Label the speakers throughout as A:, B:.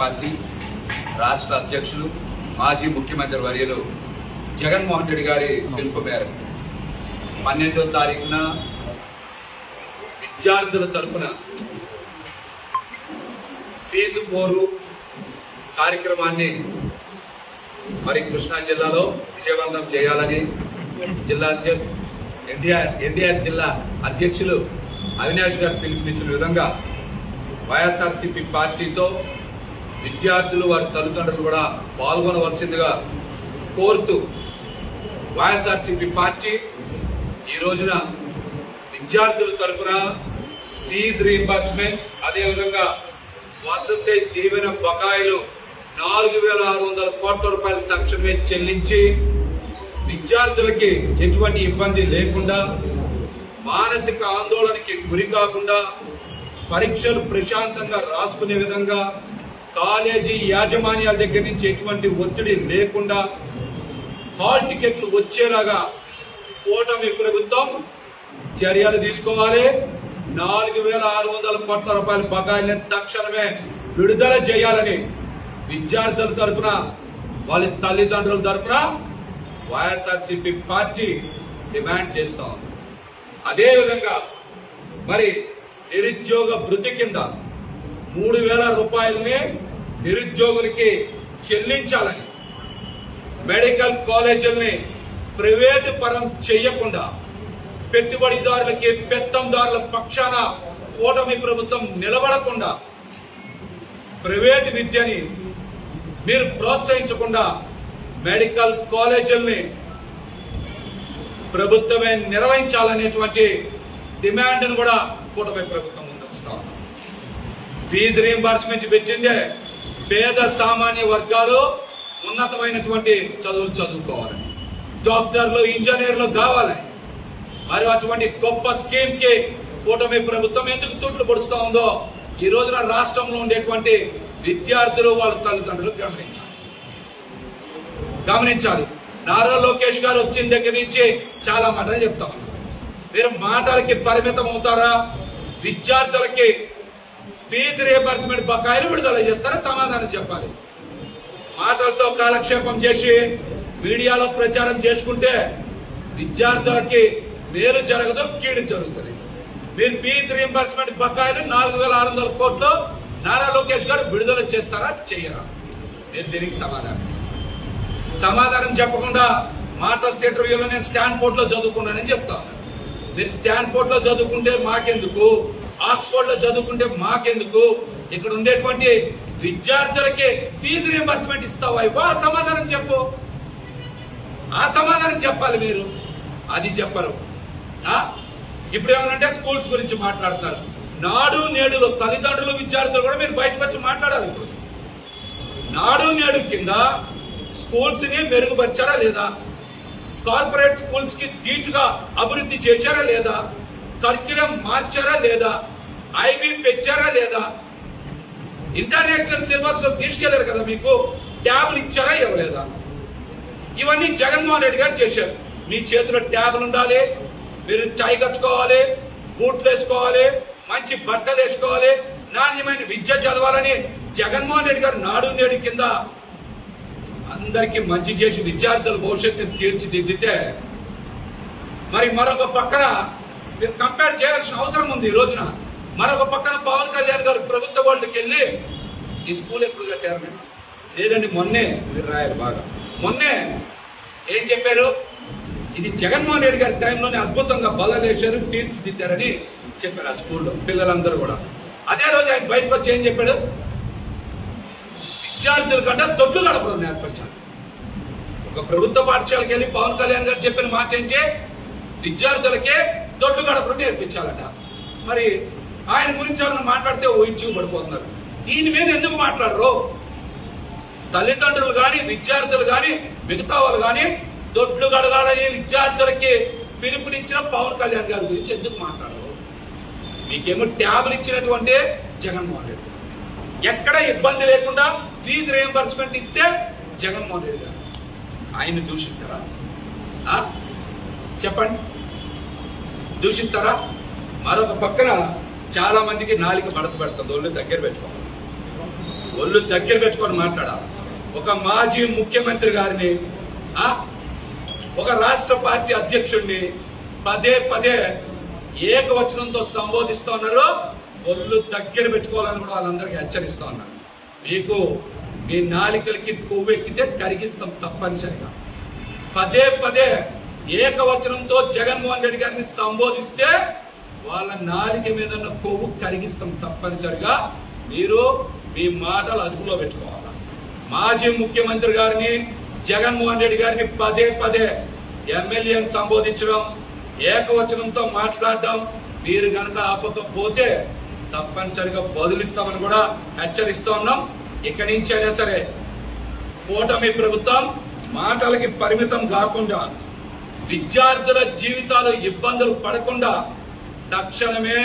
A: Party రాష్ట్ర అధ్యక్షులు మాజీ ముఖ్యమంత్రి వర్యులు జగన్మోహన్ రెడ్డి గారి పిలుపు మేరకు 12వ తారీఖున విద్యార్థుల తరపున ఫీజు పోరు కార్యక్రమాన్ని మరి కృష్ణా జిల్లాలో విజయవంతం చేయాలని జిల్లా ఎన్టీఆర్ జిల్లా అధ్యక్షులు అవినాష్ గారు పిలుపునిచ్చిన విధంగా వైఎస్ఆర్సీపీ పార్టీతో విద్యార్థులు వారి తల్లిదండ్రులు కూడా పాల్గొనవలసిందిగా కోరుతూ వైఎస్ఆర్సీపీ పార్టీ ఈ రోజున విద్యార్థుల తరపున ఫీజు రీయింబర్స్మెంట్ అదేవిధంగా వసతి దీవెన బకాయిలు 4,600 కోట్ల రూపాయలు తక్షణమే చెల్లించి విద్యార్థులకి ఎటువంటి ఇబ్బంది లేకుండా మానసిక ఆందోళనకి గురి కాకుండా పరీక్షలు ప్రశాంతంగా రాసుకునే విధంగా కాలేజీ యాజమాన్యాల దగ్గర నుంచి ఎటువంటి ఒత్తిడి లేకుండా హాల్ టికెట్లు వచ్చేలాగా కూటమి ప్రభుత్వం చర్యలు తీసుకోవాలి. 4,600 కోట్ల రూపాయల బకాయిలను తక్షణమే విడుదల చేయాలని విద్యార్థుల తరఫున వాళ్ళ తల్లిదండ్రుల తరఫున వైఎస్ఆర్సీపీ పార్టీ డిమాండ్ చేస్తా ఉంది. అదేవిధంగా మరి నిరుద్యోగ భృతి కింద 3,000 రూపాయలని నిరుద్యోగులకి చెల్లించాలని, మెడికల్ కాలేజీలని ప్రైవేటు పరం చేయకుండా పెట్టుబడిదారులకి పెత్తందారుల పక్షాన కూటమి ప్రభుత్వం నిలబడకుండా ప్రైవేటు విద్యని మీరు ప్రోత్సహించకుండా మెడికల్ కాలేజీలని ప్రభుత్వమే నిర్వహించాలనేటువంటి డిమాండ్ను కూడా కూటమి ప్రభుత్వం ముందుకు వస్తా ఉంది. ఫీజు రీయింబర్స్మెంట్ పెట్టిందే పేద సామాన్య వర్గాలు ఉన్నతమైనటువంటి చదువులు చదువుకోవాలని, డాక్టర్లు ఇంజనీర్లు కావాలని. మరి అటువంటి గొప్ప స్కీమ్ కి కూటమి ప్రభుత్వం ఎందుకు తూట్లు పొడుస్తా ఉందో ఈ రోజున రాష్ట్రంలో ఉండేటువంటి విద్యార్థులు వాళ్ళ తల్లిదండ్రులు గమనించాలి. నారా లోకేష్ గారు వచ్చిన దగ్గర నుంచి చాలా మాటలు చెప్తా ఉన్నారు. మీరు మాటలకి పరిమితం అవుతారా? విద్యార్థులకి ఫీజు రీయింబర్స్మెంట్ బకాయిలు విడుదల చేస్తారా? సమాధానం చెప్పాలి. మాటలతో కాలక్షేపం చేసి మీడియాలో ప్రచారం చేసుకుంటే విద్యార్థులకి మేలు జరగదు, కీడు జరుగుతుంది. మీరు ఫీజు రీయింబర్స్మెంట్ బకాయిలు 4,600 కోట్లు నారా లోకేష్ గారు విడుదల చేస్తారా, చెయ్యరా? నేను దీనికి సమాధానం చెప్పకుండా మాట స్టేట్ రివ్యూలో నేను స్టాన్ఫోర్డ్ లో చదువుకున్నానని చెప్తాను. మీరు స్టాన్ఫోర్డ్ లో చదువుకుంటే మాకెందుకు, ఆక్స్ఫోర్డ్ లో చదువుకుంటే మాకెందుకు? ఇక్కడ ఉండేటువంటి విద్యార్థులకి ఫీజు రీయింబర్స్మెంట్ ఇస్తావా? ఆ సమాధానం చెప్పు. ఆ సమాధానం చెప్పాలి మీరు. అది చెప్పరు. ఇప్పుడు ఏమనంటే స్కూల్స్ గురించి మాట్లాడతారు. నాడు నేడులో తల్లిదండ్రులు విద్యార్థులు కూడా మీరు బయటకు వచ్చి మాట్లాడాలి. ఇప్పుడు నాడు నేడు కింద స్కూల్స్ ని మెరుగుపరిచారా లేదా? కార్పొరేట్ స్కూల్స్ కి ధీటుగా అభివృద్ధి చేశారా లేదా? కరిక్యులం మార్చారా లేదా? ఐబీ పెంచారా లేదా? ఇంటర్నేషనల్ సిలబస్ లో తీసుకెళ్లారు కదా, మీకు ట్యాబ్లు ఇచ్చారా ఇవ్వలేదా? ఇవన్నీ జగన్మోహన్ రెడ్డి గారు చేశారు. మీ చేతిలో ట్యాబ్లు ఉండాలి, మీరు టై కట్టుకోవాలి, బూట్లు వేసుకోవాలి, మంచి బట్టలు వేసుకోవాలి, నాణ్యమైన విద్య చదవాలని జగన్మోహన్ రెడ్డి గారు నాడు నేడు కింద అందరికీ మంచి చేసి విద్యార్థుల భవిష్యత్తును తీర్చిదిద్దితే, మరి మరొక పక్కన మీరు కంపేర్ చేయాల్సిన అవసరం ఉంది. ఈ రోజున మరొక పక్కన పవన్ కళ్యాణ్ గారు ప్రభుత్వ వాళ్ళకి వెళ్ళి ఈ స్కూల్ ఎప్పుడు కట్టారు? లేదండి, మొన్నే మీరు రాయాలి బాగా. మొన్నే ఏం చెప్పారు? ఇది జగన్మోహన్ రెడ్డి గారి టైంలోనే అద్భుతంగా బలలేశారు, తీర్చిదిద్దారని చెప్పారు ఆ స్కూల్లో పిల్లలందరూ కూడా. అదే రోజు ఆయన బయటకు వచ్చి ఏం చెప్పాడు? విద్యార్థుల కంటే దొడ్లు గడపడం నేర్పించాలి. ఒక ప్రభుత్వ పాఠశాలకు వెళ్ళి పవన్ కళ్యాణ్ గారు చెప్పిన మాట ఏంటి? విద్యార్థులకే దొడ్లు గడపడం నేర్పించాలట. మరి ఆయన గురించి ఏమన్నా మాట్లాడితే ఊహించు పడిపోతున్నారు. దీని మీద ఎందుకు మాట్లాడరు? తల్లిదండ్రులు గాని విద్యార్థులు గాని మిగతా వాళ్ళు గాని దొడ్లు గడగాలని విద్యార్థులకి పిలుపునిచ్చిన పవన్ కళ్యాణ్ గారి గురించి ఎందుకు మాట్లాడరు? మీకేమో ట్యాబ్లు ఇచ్చినటువంటి జగన్మోహన్ రెడ్డి, ఎక్కడ ఇబ్బంది లేకుండా ఫీజు రీయింబర్స్మెంట్ ఇస్తే జగన్మోహన్ రెడ్డి గారు ఆయన్ని దూషిస్తారా? చెప్పండి, దూషిస్తారా? మరొక పక్కన చాలా మందికి నాలుక మడత పెడుతుంది, దగ్గర పెట్టుకోవాలి. ఒళ్ళు దగ్గర పెట్టుకొని మాట్లాడాలి. ఒక మాజీ ముఖ్యమంత్రి గారిని, ఒక రాష్ట్ర పార్టీ అధ్యక్షుడిని పదే పదే ఏకవచనంతో సంబోధిస్తూ ఉన్నారు. ఒళ్ళు దగ్గర పెట్టుకోవాలని కూడా వాళ్ళందరికీ హెచ్చరిస్తా ఉన్నారు. మీకు మీ నాలికలకి కొవ్వెక్కితే కరిగిస్తాం తప్పనిసరిగా. పదే పదే ఏకవచనంతో జగన్మోహన్ రెడ్డి గారిని సంబోధిస్తే వాళ్ళ నాలిక మీద ఉన్న కొవ్వు కరిగిస్తాం తప్పనిసరిగా. మీరు మీ మాటలు అదుపులో పెట్టుకోవాలి. మాజీ ముఖ్యమంత్రి గారిని, జగన్మోహన్ రెడ్డి గారిని పదే పదే ఎమ్మెల్యేని సంబోధించడం, ఏకవచనంతో మాట్లాడడం మీరు గనక ఆపకపోతే తప్పనిసరిగా బదులిస్తామని కూడా హెచ్చరిస్తూ ఉన్నాం. ఇక్కడి నుంచి అయినా సరే కూటమి ప్రభుత్వం మాటలకి పరిమితం కాకుండా, విద్యార్థుల జీవితాలు ఇబ్బందులు పడకుండా తక్షణమే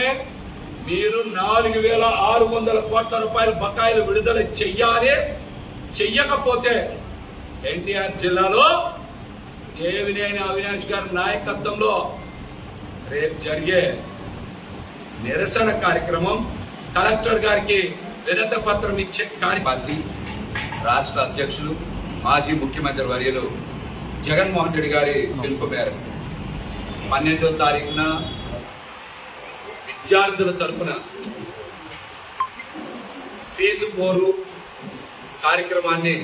A: మీరు 4,600 కోట్ల రూపాయల బకాయిలు విడుదల చెయ్యాలి. చెయ్యకపోతే ఎన్టీఆర్ జిల్లాలో దేవినేని అవినాష్ గారి నాయకత్వంలో రేపు జరిగే నిరసన కార్యక్రమం, కలెక్టర్ గారికి వినత పత్రం ఇచ్చే పార్టీ రాష్ట్ర అధ్యక్షులు, మాజీ ముఖ్యమంత్రి వర్యులు జగన్మోహన్ రెడ్డి గారి పిలుపు మేరకు 12వ తారీఖున విద్యార్థుల తరఫున ఫీజు పోరు కార్యక్రమాన్ని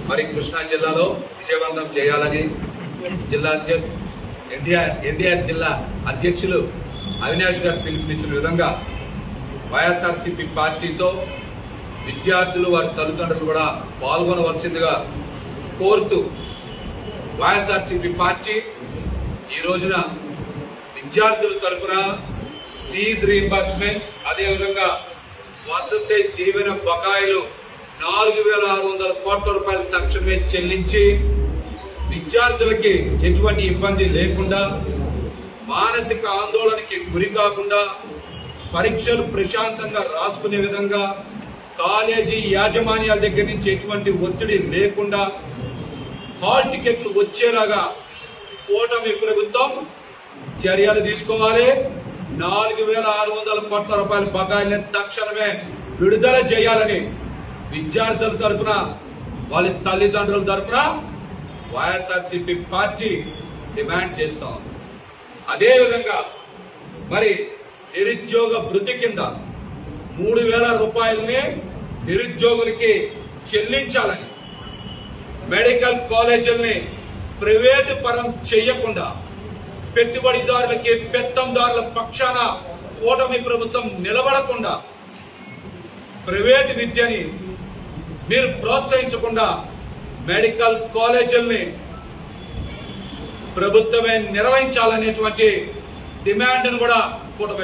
A: మరి కృష్ణా జిల్లాలో విజయవంతం చేయాలని జిల్లా ఎన్టీఆర్ జిల్లా అధ్యక్షులు అవినాష్ గారు పిలుపునిచ్చిన విధంగా వైఎస్ఆర్సీపీ పార్టీతో విద్యార్థులు, వారి తల్లిదండ్రులు కూడా పాల్గొనవలసిందిగా కోరుతూ వైఎస్ఆర్సీపీ పార్టీ ఈ రోజున విద్యార్థుల తరఫున ఫీజు రీయింబర్స్మెంట్, అదేవిధంగా వసతి దీవెన బకాయిలు 4,600 కోట్ల రూపాయలు తక్షణమే చెల్లించి విద్యార్థులకి ఎటువంటి ఇబ్బంది లేకుండా, మానసిక ఆందోళనకి గురి కాకుండా, పరీక్షలు ప్రశాంతంగా రాసుకునే విధంగా, కాలేజీ యాజమాన్యాల దగ్గర నుంచి ఎటువంటి ఒత్తిడి లేకుండా హాల్ టికెట్లు వచ్చేలాగా కూటమి ప్రభుత్వం చర్యలు తీసుకోవాలి. 4,600 కోట్ల రూపాయల బకాయిలను తక్షణమే విడుదల చేయాలని విద్యార్థుల తరఫున, వాళ్ళ తల్లిదండ్రుల తరఫున వైఎస్ఆర్సీపీ పార్టీ డిమాండ్ చేస్తా ఉంది. అదేవిధంగా మరి నిరుద్యోగ భృతి కింద 3,000 రూపాయలని నిరుద్యోగులకి చెల్లించాలని, మెడికల్ కాలేజీలని ప్రైవేటు పరం చేయకుండా పెట్టుబడిదారులకి, పెత్తందారుల పక్షాన కూటమి ప్రభుత్వం నిలబడకుండా, ప్రైవేటు విద్యని మీరు ప్రోత్సహించకుండా మెడికల్ కాలేజీల్ని ప్రభుత్వమే నిర్వహించాలనేటువంటి డిమాండ్ను కూడా కూటమి